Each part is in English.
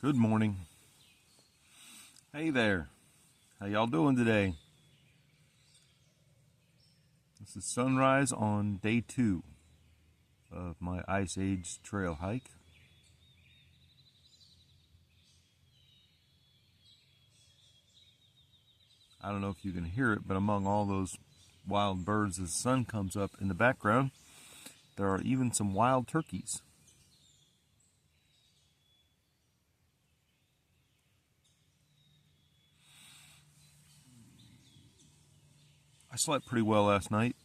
Good morning. Hey there. How y'all doing today? This is sunrise on day 2 of my Ice Age trail hike. I don't know if you can hear it, but among all those wild birds as the sun comes up in the background, there are even some wild turkeys. I slept pretty well last night.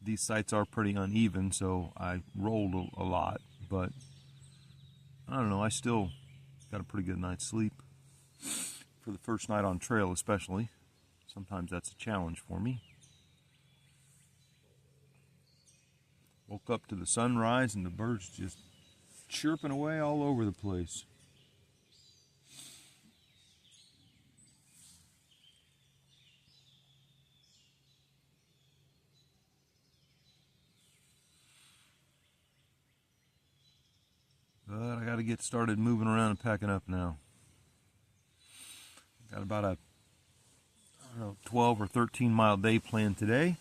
These sites are pretty uneven, so I rolled a lot, but I don't know, I still got a pretty good night's sleep. For the first night on trail especially. Sometimes that's a challenge for me. Woke up to the sunrise and the birds just chirping away all over the place. But I got to get started moving around and packing up now. Got about a 12 or 13 mile day planned today.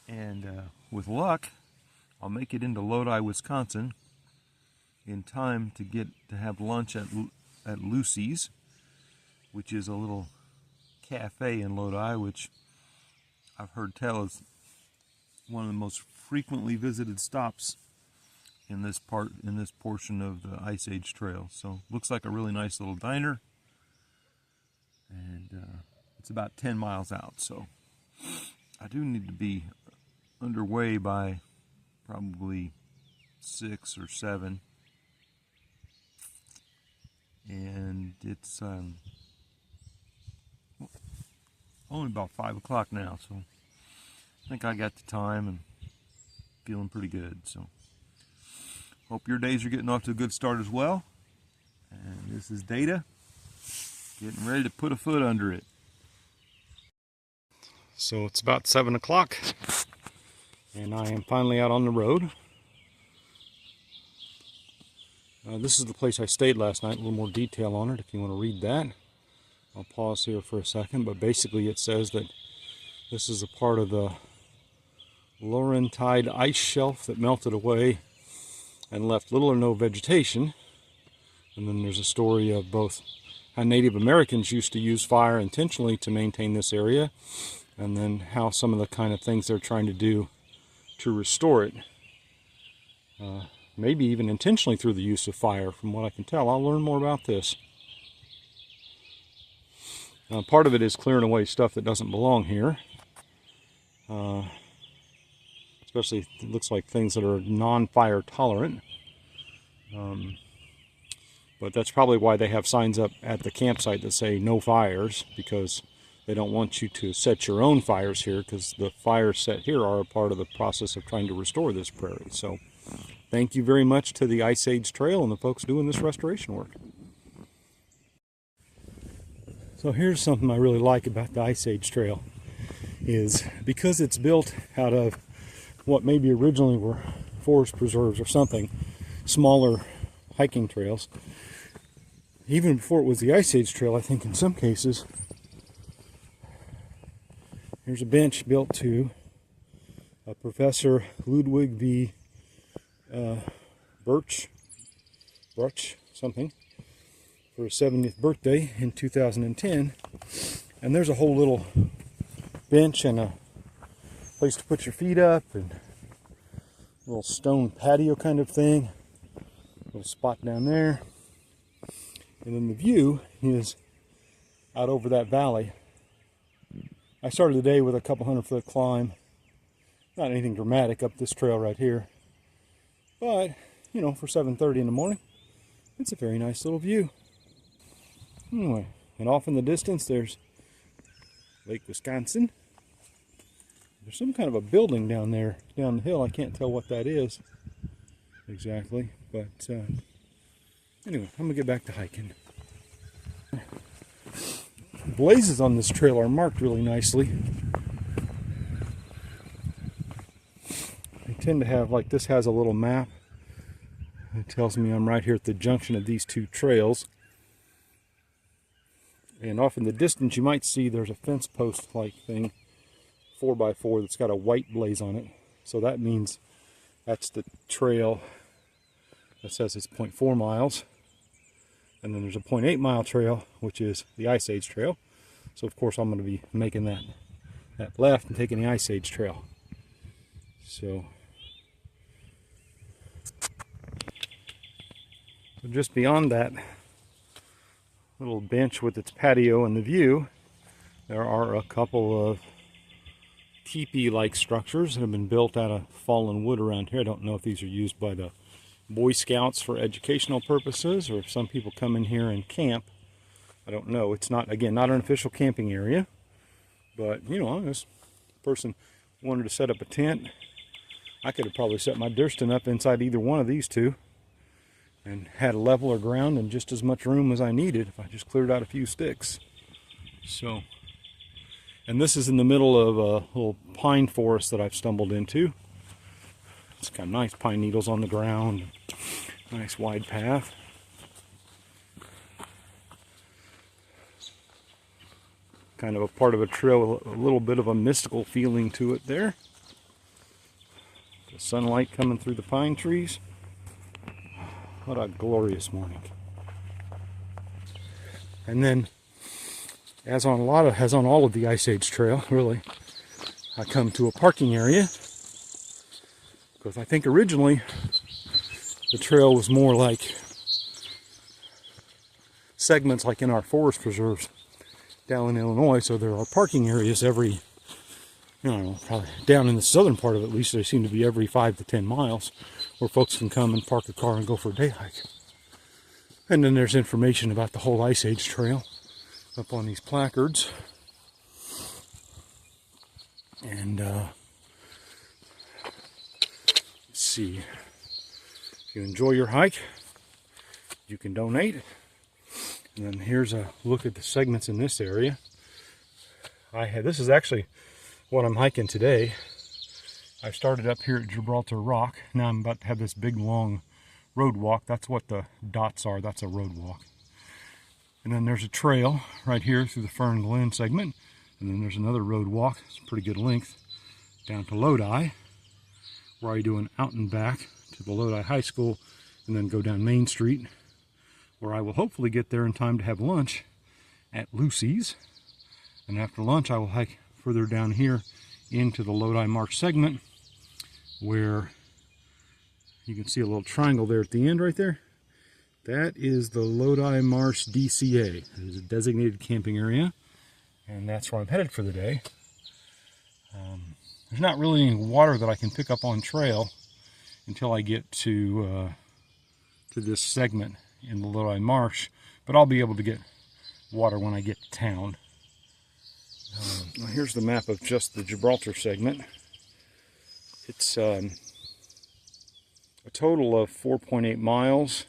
And with luck, I'll make it into Lodi, Wisconsin in time to have lunch at Lucy's, which is a little cafe in Lodi, which I've heard tell is one of the most frequently visited stops in this portion of the Ice Age Trail. So looks like a really nice little diner, and it's about 10 miles out. So I do need to be underway by probably 6 or 7, and it's only about 5 o'clock now, so I think I got the time and feeling pretty good. So hope your days are getting off to a good start as well. And this is Data, getting ready to put a foot under it. So it's about 7 o'clock, and I am finally out on the road. This is the place I stayed last night. A little more detail on it if you want to read that. I'll pause here for a second, but basically it says that this is a part of the Laurentide ice shelf that melted away and left little or no vegetation. And then there's a story of both how Native Americans used to use fire intentionally to maintain this area, and then how some of the kind of things they're trying to do to restore it. Maybe even intentionally through the use of fire, from what I can tell. I'll learn more about this. Part of it is clearing away stuff that doesn't belong here. Especially, it looks like things that are non-fire tolerant. But that's probably why they have signs up at the campsite that say no fires, because they don't want you to set your own fires here, because the fires set here are a part of the process of trying to restore this prairie. So thank you very much to the Ice Age Trail and the folks doing this restoration work. So here's something I really like about the Ice Age Trail, is because it's built out of what maybe originally were forest preserves or something, smaller hiking trails. Even before it was the Ice Age Trail, I think in some cases, here's a bench built to Professor Ludwig v. Birch something, for his 70th birthday in 2010. And there's a whole little bench and a place to put your feet up, and a little stone patio kind of thing. Little spot down there. And then the view is out over that valley. I started the day with a couple 100-foot climb. Not anything dramatic up this trail right here. But, you know, for 7:30 in the morning, it's a very nice little view. Anyway, and off in the distance there's Lake Wisconsin. There's some kind of a building down there, down the hill. I can't tell what that is exactly, but anyway, I'm gonna get back to hiking. Blazes on this trail are marked really nicely. They tend to have, like this has a little map It tells me I'm right here at the junction of these two trails. And off in the distance you might see there's a fence post like thing, 4x4, that's got a white blaze on it. So that means that's the trail that says it's 0.4 miles. And then there's a 0.8 mile trail, which is the Ice Age Trail. So of course I'm going to be making that left and taking the Ice Age Trail. So just beyond that little bench with its patio and the view, there are a couple of teepee-like structures that have been built out of fallen wood around here. I don't know if these are used by the Boy Scouts for educational purposes or if some people come in here and camp. I don't know. It's not, again, not an official camping area, but you know, this person wanted to set up a tent. I could have probably set my Durston up inside either one of these two and had a leveler ground and just as much room as I needed if I just cleared out a few sticks. So, and this is in the middle of a little pine forest that I've stumbled into. It's got nice pine needles on the ground, nice wide path. Kind of a part of a trail, a little bit of a mystical feeling to it there. The sunlight coming through the pine trees. What a glorious morning. And then, as on all of the Ice Age Trail, really, I come to a parking area. Because I think originally the trail was more like segments like in our forest preserves down in Illinois. So there are parking areas every, I don't know, probably down in the southern part of it at least, there seem to be every 5 to 10 miles where folks can come and park a car and go for a day hike. And then there's information about the whole Ice Age Trail up on these placards. And let's see, if you enjoy your hike, you can donate. And then here's a look at the segments in this area. This is actually what I'm hiking today. I started up here at Gibraltar Rock. Now I'm about to have this big long road walk. That's what the dots are. That's a road walk. And then there's a trail right here through the Fern Glen segment. And then there's another road walk. It's a pretty good length down to Lodi, where I do an out and back to the Lodi High School and then go down Main Street, where I will hopefully get there in time to have lunch at Lucy's. And after lunch I will hike further down here into the Lodi Marsh segment, where you can see a little triangle there at the end right there. That is the Lodi Marsh DCA. It is a designated camping area, and that's where I'm headed for the day. There's not really any water that I can pick up on trail until I get to this segment in the Lodi Marsh, but I'll be able to get water when I get to town. Now here's the map of just the Gibraltar segment. It's a total of 4.8 miles,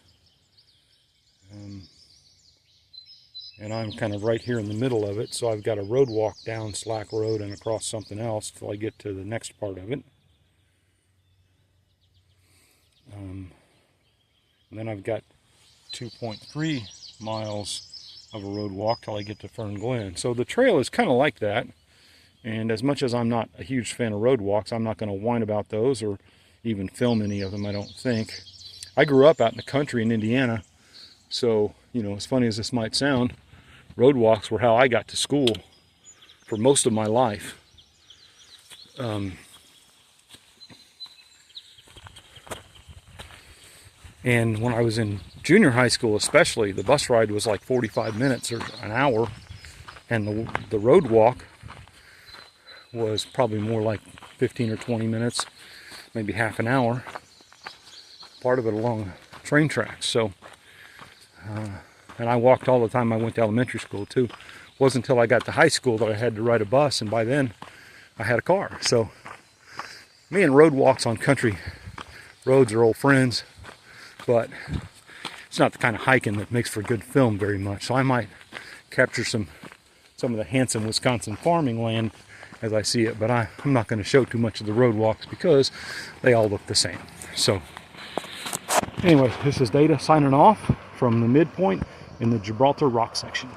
and I'm kind of right here in the middle of it, so I've got a road walk down Slack Road and across something else till I get to the next part of it. And then I've got 2.3 miles of a road walk till I get to Fern Glen. So the trail is kind of like that, and as much as I'm not a huge fan of road walks, I'm not going to whine about those or even film any of them, I don't think. I grew up out in the country in Indiana, so, you know, as funny as this might sound, road walks were how I got to school for most of my life. And when I was in junior high school especially, the bus ride was like 45 minutes or an hour, and the road walk was probably more like 15 or 20 minutes, maybe half an hour, part of it along train tracks. So, and I walked all the time I went to elementary school too. It wasn't until I got to high school that I had to ride a bus, and by then I had a car. So me and road walks on country roads are old friends, but it's not the kind of hiking that makes for good film very much. So I might capture some of the handsome Wisconsin farming land as I see it, but I'm not going to show too much of the road walks because they all look the same. So Anyway, this is Data signing off from the midpoint in the Gibraltar rock section.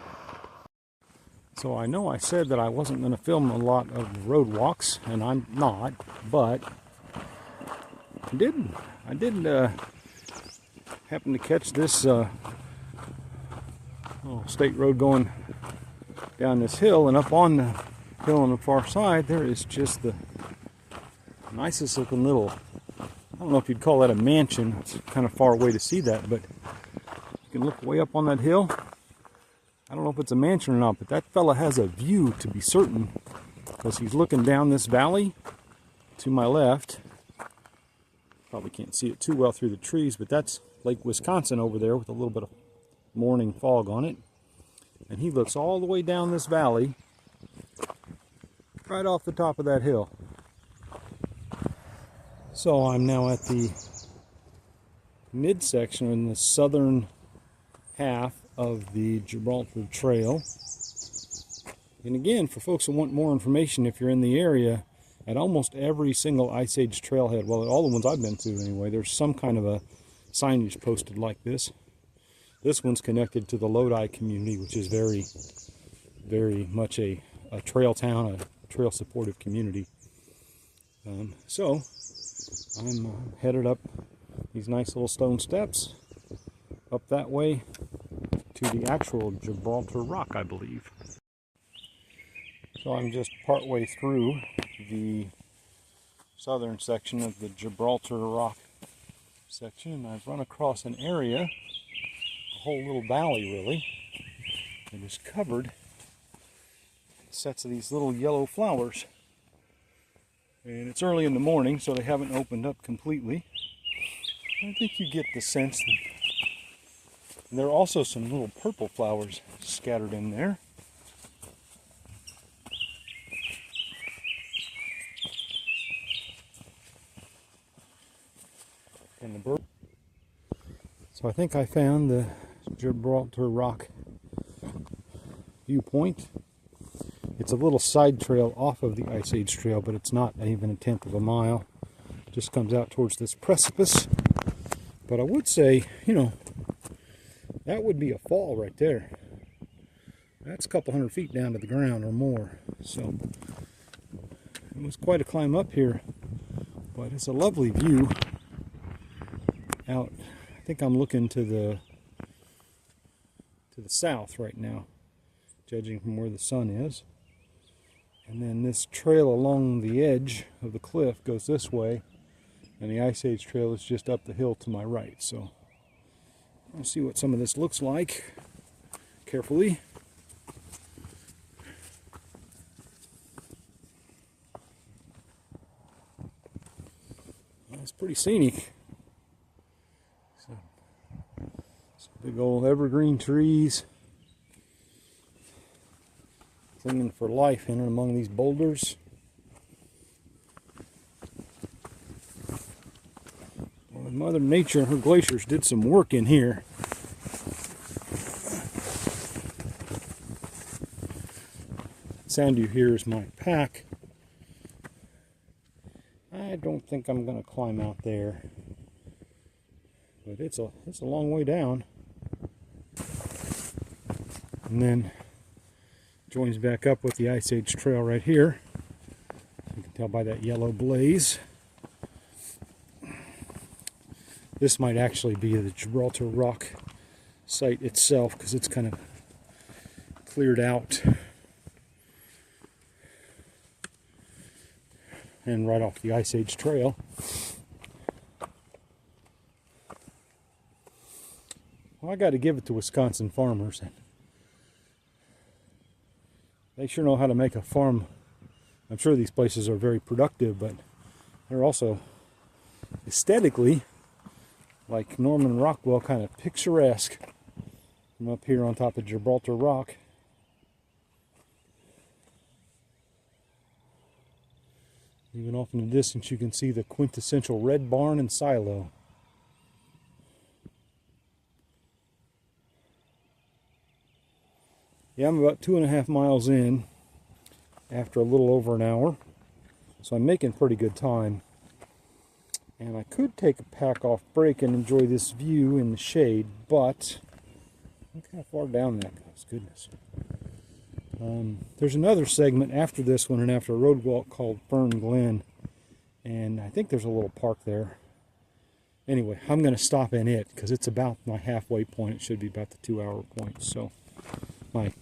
So I know I said that I wasn't going to film a lot of the road walks, and I'm not, but I did happen to catch this little state road going down this hill, and up on the hill on the far side there is just the nicest looking little, I don't know if you'd call that a mansion, it's kind of far away to see that, but you can look way up on that hill. I don't know if it's a mansion or not, but that fella has a view, to be certain, because he's looking down this valley to my left. Probably can't see it too well through the trees, but that's Lake Wisconsin over there with a little bit of morning fog on it. And he looks all the way down this valley, right off the top of that hill. So I'm now at the midsection in the southern half of the Gibraltar Trail. And again, for folks who want more information, if you're in the area, at almost every single Ice Age trailhead, well, all the ones I've been to anyway, there's some kind of a signage posted like this. This one's connected to the Lodi community, which is very, very much a trail town, a trail supportive community. So I'm headed up these nice little stone steps up that way to the actual Gibraltar Rock, I believe. So I'm just partway through the southern section of the Gibraltar Rock section, and I've run across an area, a whole little valley really, that is covered in sets of these little yellow flowers. And it's early in the morning, so they haven't opened up completely. I think you get the sense that there are also some little purple flowers scattered in there. And the bird. So I think I found the Gibraltar Rock viewpoint. It's a little side trail off of the Ice Age trail, but it's not even a tenth of a mile. It just comes out towards this precipice. But I would say, you know, that would be a fall right there. That's a couple hundred feet down to the ground or more. So it was quite a climb up here, but it's a lovely view out. I think I'm looking to the south right now, judging from where the sun is. And then this trail along the edge of the cliff goes this way, and the Ice Age trail is just up the hill to my right. So let's see what some of this looks like carefully. Well, it's pretty scenic. Some big old evergreen trees clinging for life in and among these boulders. Well, Mother Nature and her glaciers did some work in here. The sound you hear is my pack. I don't think I'm going to climb out there, but it's a long way down. And then joins back up with the Ice Age trail right here. You can tell by that yellow blaze. This might actually be the Gibraltar Rock site itself, because it's kind of cleared out and right off the Ice Age trail. Well, I got to give it to Wisconsin farmers. They sure know how to make a farm. I'm sure these places are very productive, but they're also aesthetically, like Norman Rockwell, kind of picturesque from up here on top of Gibraltar Rock. Even off in the distance, you can see the quintessential red barn and silo. Yeah, I'm about 2.5 miles in after a little over an hour, so I'm making pretty good time. And I could take a pack-off break and enjoy this view in the shade, but look how far down that goes, goodness. There's another segment after this one and after a road walk called Fern Glen, and I think there's a little park there. Anyway, I'm going to stop in it because it's about my halfway point. It should be about the 2-hour point. So, my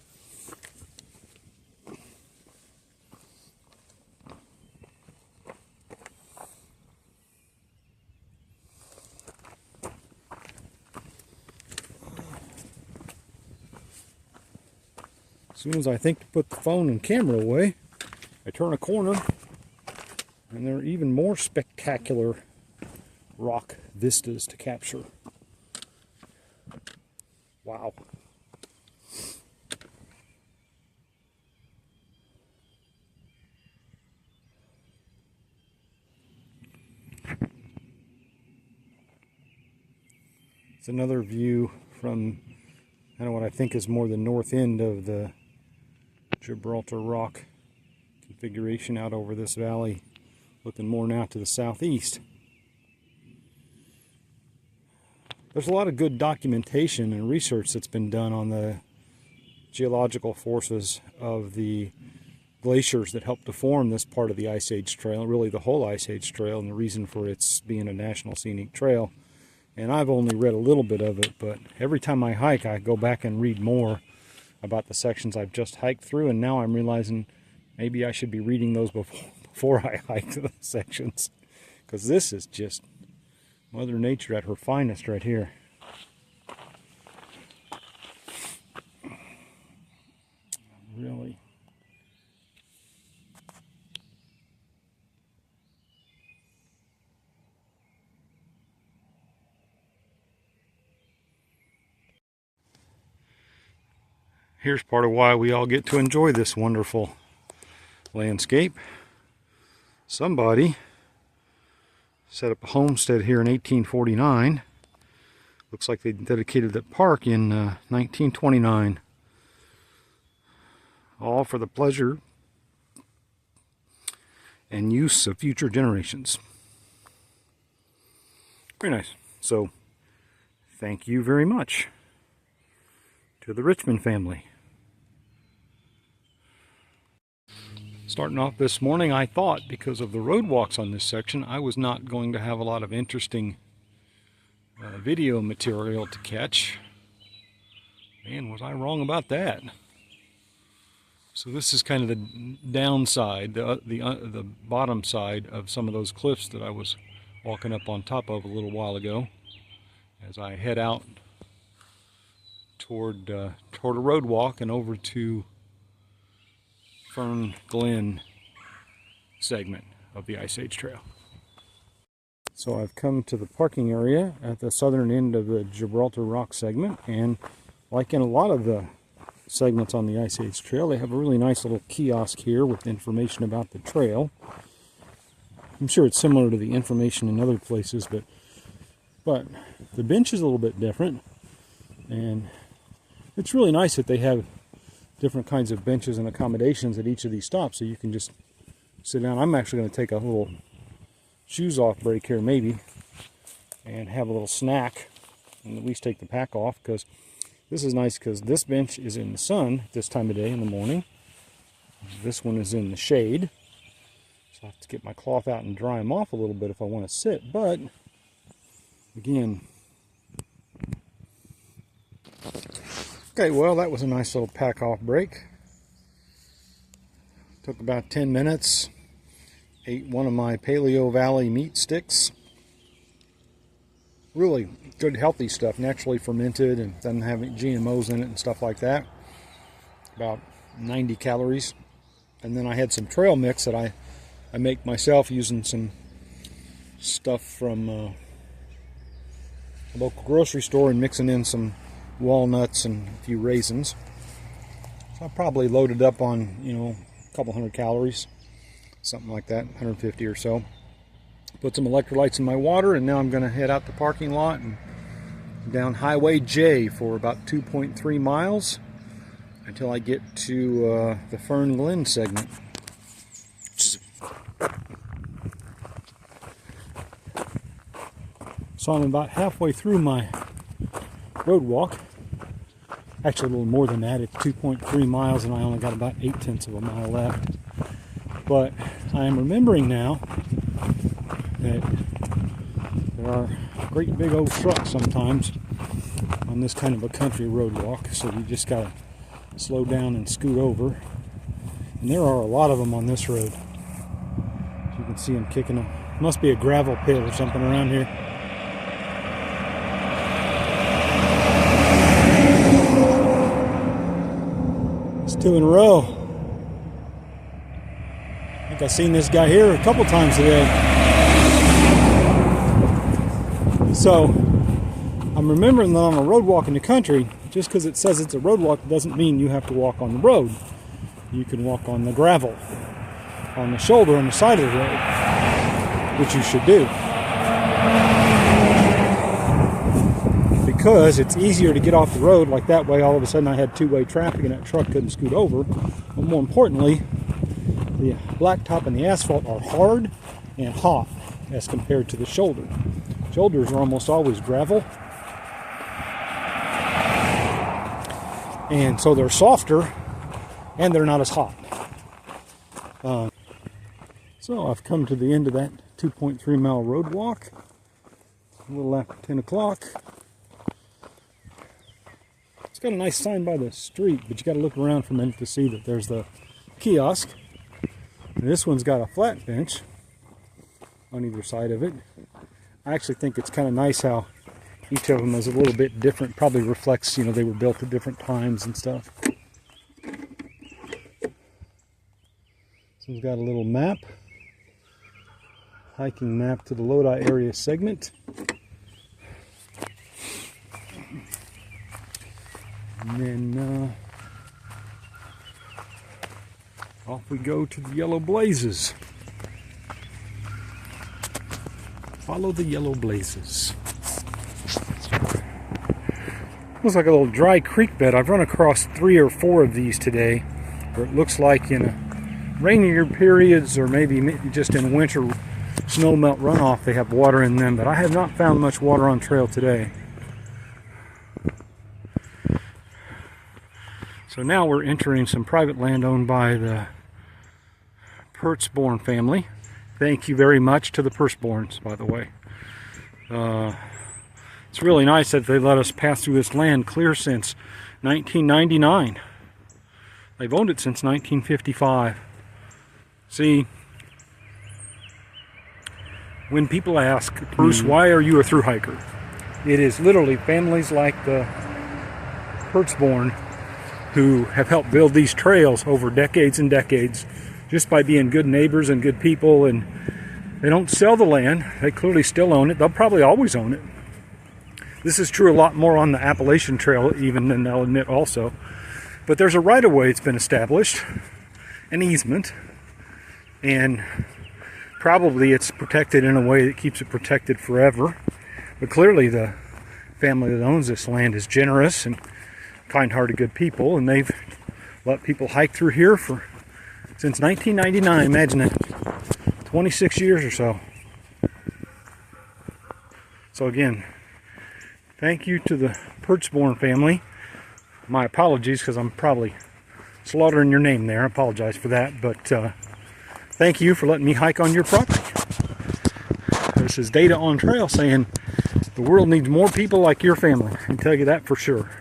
as soon as I think to put the phone and camera away, I turn a corner, and there are even more spectacular rock vistas to capture. Wow. It's another view from kind of what I think is more the north end of the Gibraltar rock configuration out over this valley, looking more now to the southeast. There's a lot of good documentation and research that's been done on the geological forces of the glaciers that helped to form this part of the Ice Age Trail, really the whole Ice Age Trail, and the reason for its being a National Scenic Trail. And I've only read a little bit of it, but every time I hike, I go back and read more about the sections I've just hiked through, and now I'm realizing maybe I should be reading those before I hike the sections, because this is just Mother Nature at her finest right here. Really. Here's part of why we all get to enjoy this wonderful landscape. Somebody set up a homestead here in 1849. Looks like they dedicated that park in 1929. All for the pleasure and use of future generations. Very nice. So, thank you very much to the Richmond family. Starting off this morning, I thought, because of the road walks on this section, I was not going to have a lot of interesting video material to catch. Man, was I wrong about that. So this is kind of the downside, the bottom side of some of those cliffs that I was walking up on top of a little while ago, as I head out toward a road walk and over to Fern Glen segment of the Ice Age Trail. So I've come to the parking area at the southern end of the Gibraltar Rock segment, and like in a lot of the segments on the Ice Age Trail, they have a really nice little kiosk here with information about the trail. I'm sure it's similar to the information in other places, but the bench is a little bit different, and it's really nice that they have different kinds of benches and accommodations at each of these stops, so you can just sit down. I'm actually going to take a little shoes off break here maybe and have a little snack and at least take the pack off, because this is nice because this bench is in the sun this time of day in the morning. This one is in the shade, so I have to get my cloth out and dry them off a little bit if I want to sit, but again, okay, well, that was a nice little pack-off break. Took about 10 minutes. Ate one of my Paleo Valley meat sticks. Really good, healthy stuff, naturally fermented and doesn't have any GMOs in it and stuff like that. About 90 calories. And then I had some trail mix that I make myself using some stuff from a local grocery store and mixing in some walnuts and a few raisins. So I probably loaded up on, a couple hundred calories, something like that, 150 or so. Put some electrolytes in my water, and now I'm going to head out the parking lot and down Highway J for about 2.3 miles until I get to the Fern Glen segment. So I'm about halfway through my road walk. Actually, a little more than that. It's 2.3 miles, and I only got about 0.8 of a mile left. But I am remembering now that there are great big old trucks sometimes on this kind of a country road walk, so you just gotta slow down and scoot over. And there are a lot of them on this road. You can see them kicking them. Must be a gravel pit or something around here. It's 2 in a row. I think I've seen this guy here a couple times today. So I'm remembering that on a road walk in the country, just because it says it's a road walk doesn't mean you have to walk on the road. You can walk on the gravel, on the shoulder, on the side of the road, which you should do. Because it's easier to get off the road, like that way all of a sudden I had two-way traffic and that truck couldn't scoot over. But more importantly, the blacktop and the asphalt are hard and hot as compared to the shoulder. Shoulders are almost always gravel. And so they're softer and they're not as hot. So I've come to the end of that 2.3 mile road walk. A little after 10 o'clock. It's got a nice sign by the street, but you got to look around for a minute to see that there's the kiosk. And this one's got a flat bench on either side of it. I actually think it's kind of nice how each of them is a little bit different. Probably reflects, you know, they were built at different times and stuff. So we've got a little map. Hiking map to the Lodi area segment. And then off we go to the yellow blazes. Follow the yellow blazes. Looks like a little dry creek bed. I've run across 3 or 4 of these today, where it looks like in rainier periods or maybe just in winter snowmelt runoff they have water in them, but I have not found much water on trail today. So now we're entering some private land owned by the Pertzborn family. Thank you very much to the Pertzborns, by the way. It's really nice that they let us pass through this land clear since 1999. They've owned it since 1955. See, when people ask, Bruce, why are you a thru hiker? It is literally families like the Pertzborn who have helped build these trails over decades and decades just by being good neighbors and good people, and they don't sell the land. They clearly still own it. They'll probably always own it. This is true a lot more on the Appalachian Trail even than they'll admit also. But there's a right-of-way that's been established, an easement, and probably it's protected in a way that keeps it protected forever. But clearly the family that owns this land is generous and kind-hearted good people, and they've let people hike through here since 1999. Imagine that, 26 years or so. So again, thank you to the Pertzborn family. My apologies because I'm probably slaughtering your name there. I apologize for that, but thank you for letting me hike on your property. This is data on trail saying the world needs more people like your family. I can tell you that for sure.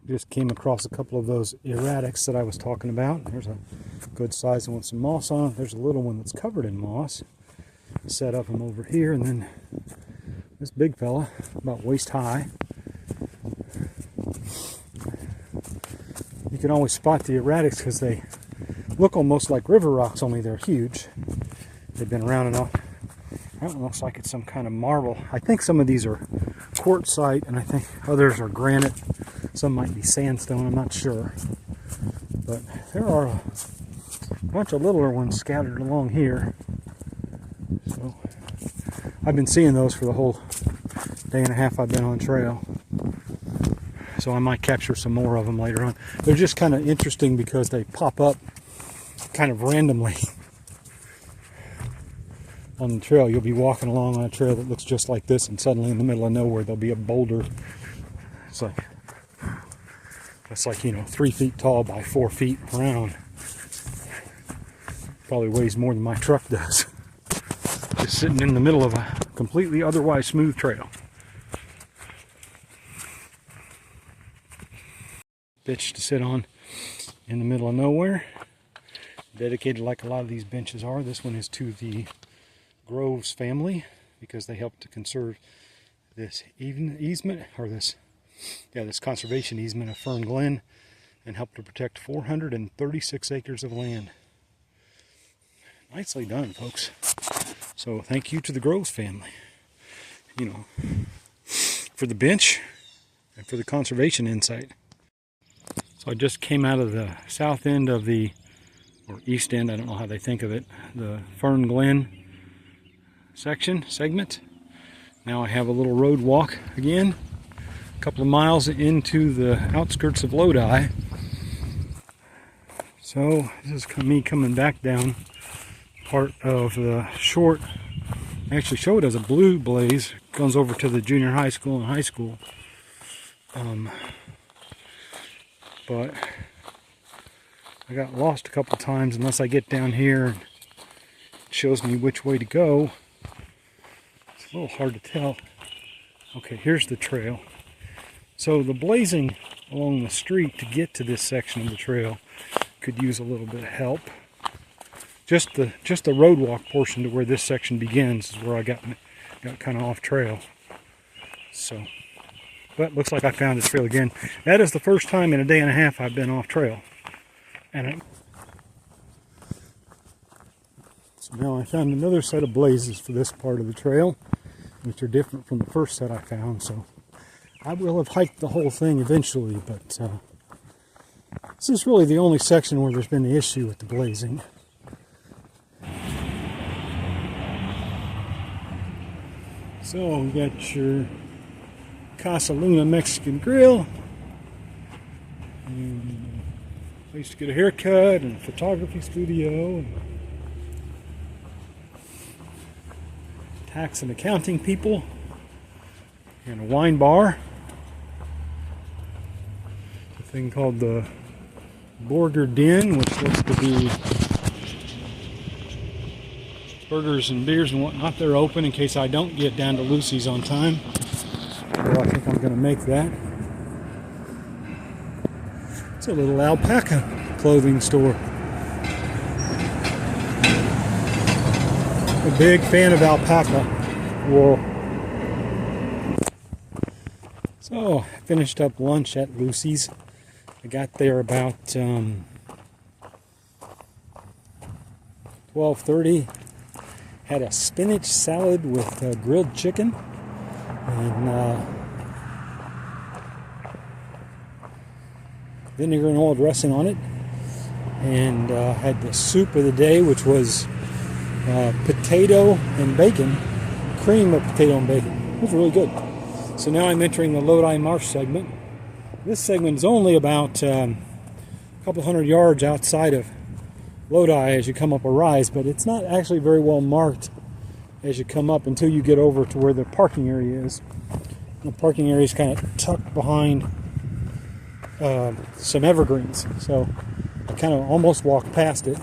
Just came across a couple of those erratics that I was talking about. There's a good size one with some moss on it. There's a little one that's covered in moss. Set up them over here, and then this big fella, about waist high. You can always spot the erratics because they look almost like river rocks, only they're huge. They've been around enough. That one looks like it's some kind of marble. I think some of these are quartzite, and I think others are granite. Some might be sandstone, I'm not sure. But there are a bunch of littler ones scattered along here. So I've been seeing those for the whole day and a half I've been on trail. So I might capture some more of them later on. They're just kind of interesting because they pop up kind of randomly. on the trail. You'll be walking along on a trail that looks just like this, and suddenly in the middle of nowhere there'll be a boulder. It's like, you know, 3 feet tall by 4 feet around. Probably weighs more than my truck does. Just sitting in the middle of a completely otherwise smooth trail. Bench to sit on in the middle of nowhere. Dedicated like a lot of these benches are. This one is to the Groves family because they helped to conserve this easement, or this conservation easement of Fern Glen, and helped to protect 436 acres of land. Nicely done, folks. So thank you to the Groves family, you know, for the bench and for the conservation insight. So I just came out of the south end of the, or east end, I don't know how they think of it, the Fern Glen segment. Now I have a little road walk again, a couple of miles into the outskirts of Lodi. So this is me coming back down part of the short, I actually show it as a blue blaze, goes over to the junior high school and high school. But I got lost a couple times. Unless I get down here and it shows me which way to go, it's a little hard to tell. Okay, here's the trail. So the blazing along the street to get to this section of the trail could use a little bit of help. Just the road walk portion to where this section begins is where I got kind of off trail. So, but looks like I found the trail again. That is the first time in a day and a half I've been off trail. So now I found another set of blazes for this part of the trail, which are different from the first set I found. So I will have hiked the whole thing eventually, but this is really the only section where there's been the issue with the blazing. So we got your Casa Luna Mexican Grill, and place to get a haircut, and a photography studio, and tax and accounting people, and a wine bar. A thing called the Burger Den, which looks to be burgers and beers and whatnot. They're open in case I don't get down to Lucy's on time. Well, I think I'm going to make that. It's a little alpaca clothing store. A big fan of alpaca wool. So, I finished up lunch at Lucy's. I got there about 12:30. Had a spinach salad with grilled chicken and vinegar and oil dressing on it, and had the soup of the day, which was potato and bacon, cream of potato and bacon. It was really good. So now I'm entering the Lodi Marsh segment. This segment is only about a couple hundred yards outside of Lodi as you come up a rise, but it's not actually very well marked as you come up until you get over to where the parking area is. The parking area is kind of tucked behind some evergreens, so I kind of almost walked past it,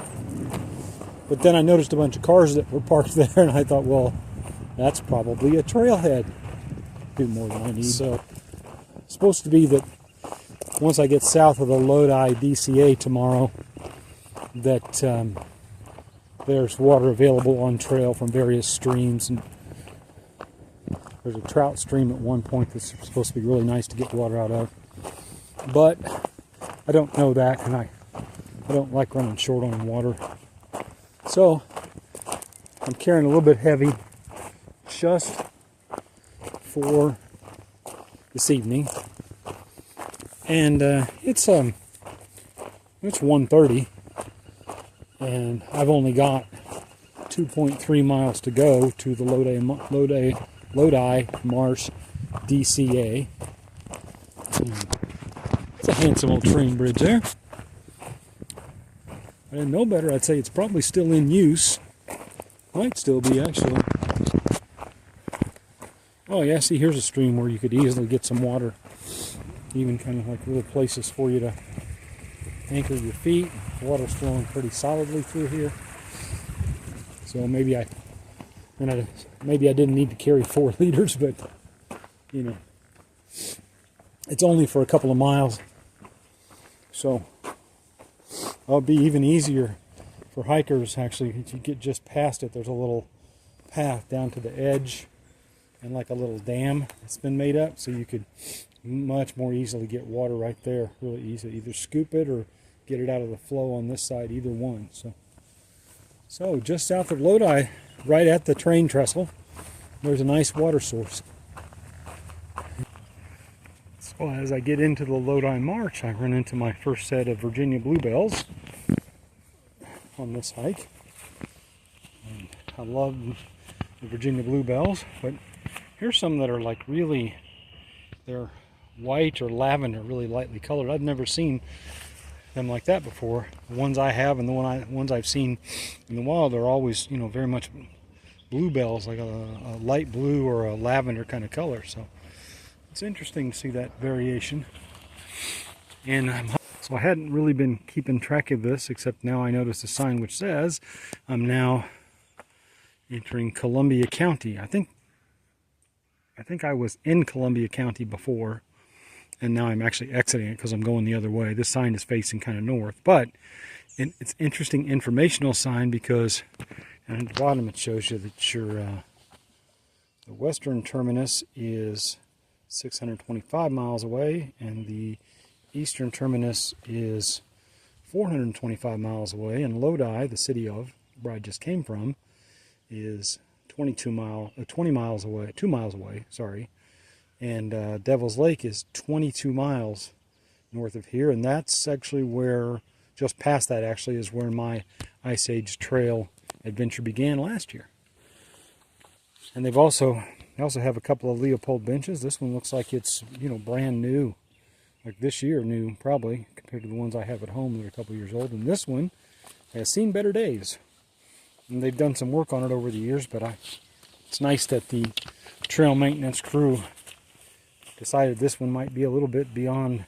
but then I noticed a bunch of cars that were parked there, and I thought, well, that's probably a trailhead. Do more than I need. So it's supposed to be that once I get south of the Lodi DCA tomorrow, that there's water available on trail from various streams, and there's a trout stream at one point that's supposed to be really nice to get water out of, but I don't know that, and I don't like running short on water, so I'm carrying a little bit heavy just for this evening, and it's 1:30. And I've only got 2.3 miles to go to the Lodi Marsh DCA. It's a handsome old train bridge there. If I didn't know better, I'd say it's probably still in use. Might still be, actually. Oh yeah, see, here's a stream where you could easily get some water. Even kind of like little places for you to anchor your feet. The water's flowing pretty solidly through here. So maybe I didn't need to carry 4 liters, but you know, it's only for a couple of miles. So it'll be even easier for hikers, actually. If you get just past it, there's a little path down to the edge and like a little dam that's been made up, so you could much more easily get water right there, really easy. Either scoop it or get it out of the flow on this side, either one. So just south of Lodi, right at the train trestle, there's a nice water source. So as I get into the Lodi Marsh, I run into my first set of Virginia bluebells on this hike. And I love the Virginia bluebells, but here's some that are like really, they're white or lavender, really lightly colored. I've never seen them like that before. The ones I have and the ones I've seen in the wild are always, you know, very much bluebells, like a light blue or a lavender kind of color. So it's interesting to see that variation. And so I hadn't really been keeping track of this, except now I noticed a sign which says I'm now entering Columbia County. I think I was in Columbia County before, and now I'm actually exiting it because I'm going the other way. This sign is facing kind of north, but it's interesting informational sign because at the bottom it shows you that the western terminus is 625 miles away, and the eastern terminus is 425 miles away, and Lodi, the city of where I just came from, is 2 miles away, sorry. And Devil's Lake is 22 miles north of here, and that's actually where, just past that actually, is where my Ice Age Trail adventure began last year. And they also have a couple of Leopold benches. This one looks like it's, you know, brand new, like this year new probably, compared to the ones I have at home that are a couple years old. And this one has seen better days. And they've done some work on it over the years, but it's nice that the trail maintenance crew decided this one might be a little bit beyond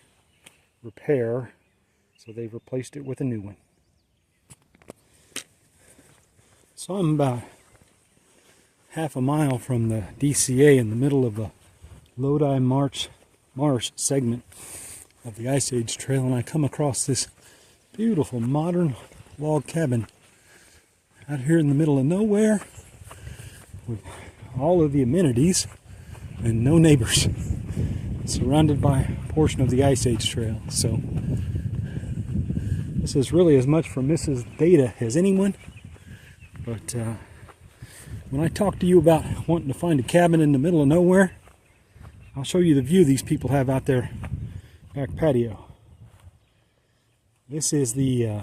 repair, so they've replaced it with a new one. So I'm about half a mile from the DCA in the middle of the Lodi Marsh segment of the Ice Age Trail, and I come across this beautiful modern log cabin out here in the middle of nowhere with all of the amenities and no neighbors, surrounded by a portion of the Ice Age Trail. So this is really as much for Mrs. Data as anyone, but when I talk to you about wanting to find a cabin in the middle of nowhere, I'll show you the view these people have out their back patio. This is the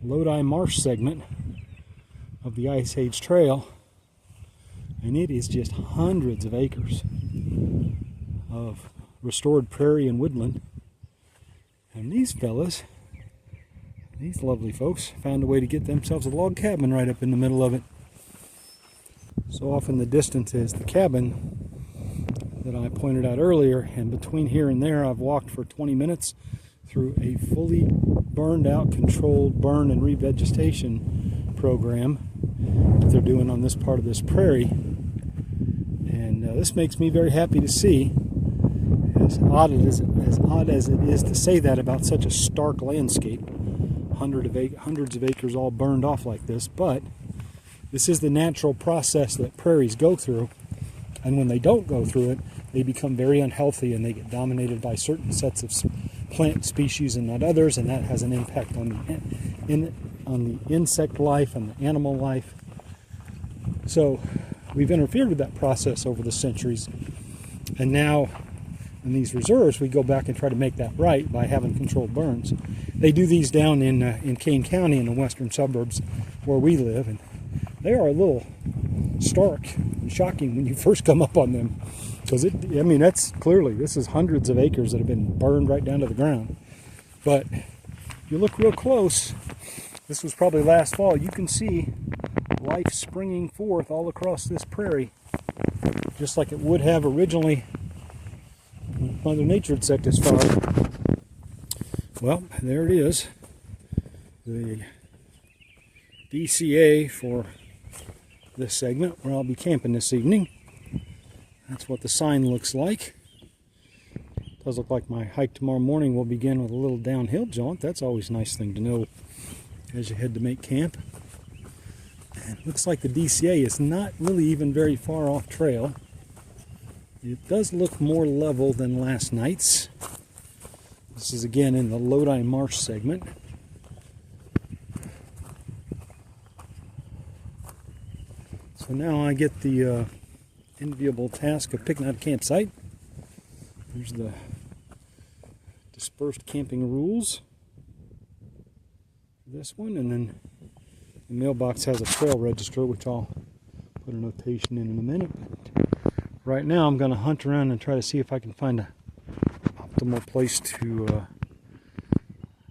Lodi Marsh segment of the Ice Age Trail, and it is just hundreds of acres of restored prairie and woodland. And these fellas, these lovely folks, found a way to get themselves a log cabin right up in the middle of it. So off in the distance is the cabin that I pointed out earlier, and between here and there I've walked for 20 minutes through a fully burned out, controlled burn and revegetation program that they're doing on this part of this prairie. And this makes me very happy to see, as odd as it is to say that about such a stark landscape, hundreds of acres all burned off like this, but this is the natural process that prairies go through, and when they don't go through it, they become very unhealthy and they get dominated by certain sets of plant species and not others, and that has an impact on the insect life and the animal life. So we've interfered with that process over the centuries, and now in these reserves we go back and try to make that right by having controlled burns. They do these down in Kane County in the western suburbs where we live, and they are a little stark and shocking when you first come up on them, because that's clearly, this is hundreds of acres that have been burned right down to the ground. But if you look real close, this was probably last fall, you can see life springing forth all across this prairie, just like it would have originally when Mother Nature had set this fire. Well, there it is, the DCA for this segment where I'll be camping this evening. That's what the sign looks like. It does look like my hike tomorrow morning will begin with a little downhill jaunt. That's always a nice thing to know as you head to make camp. And it looks like the DCA is not really even very far off trail. It does look more level than last night's. This is again in the Lodi Marsh segment. So now I get the enviable task of picking out a campsite. Here's the dispersed camping rules for this one, and then the mailbox has a trail register, which I'll put a notation in a minute. But right now I'm going to hunt around and try to see if I can find an optimal place to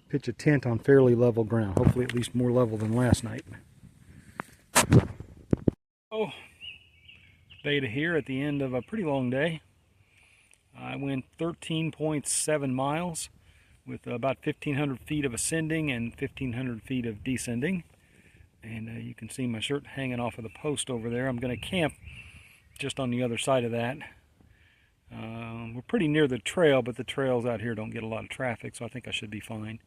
pitch a tent on fairly level ground, hopefully at least more level than last night. Oh, beta here at the end of a pretty long day. I went 13.7 miles with about 1,500 feet of ascending and 1,500 feet of descending. And you can see my shirt hanging off of the post over there. I'm going to camp just on the other side of that. We're pretty near the trail, but the trails out here don't get a lot of traffic, so I think I should be fine.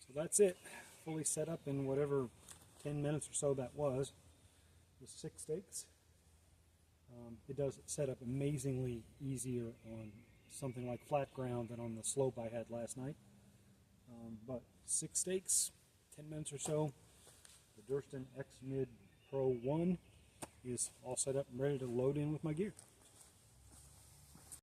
So that's it, fully set up in whatever 10 minutes or so that was with 6 stakes. It does set up amazingly easier on something like flat ground than on the slope I had last night. But 6 stakes, 10 minutes or so. The Durston X Mid Pro 1 is all set up and ready to load in with my gear.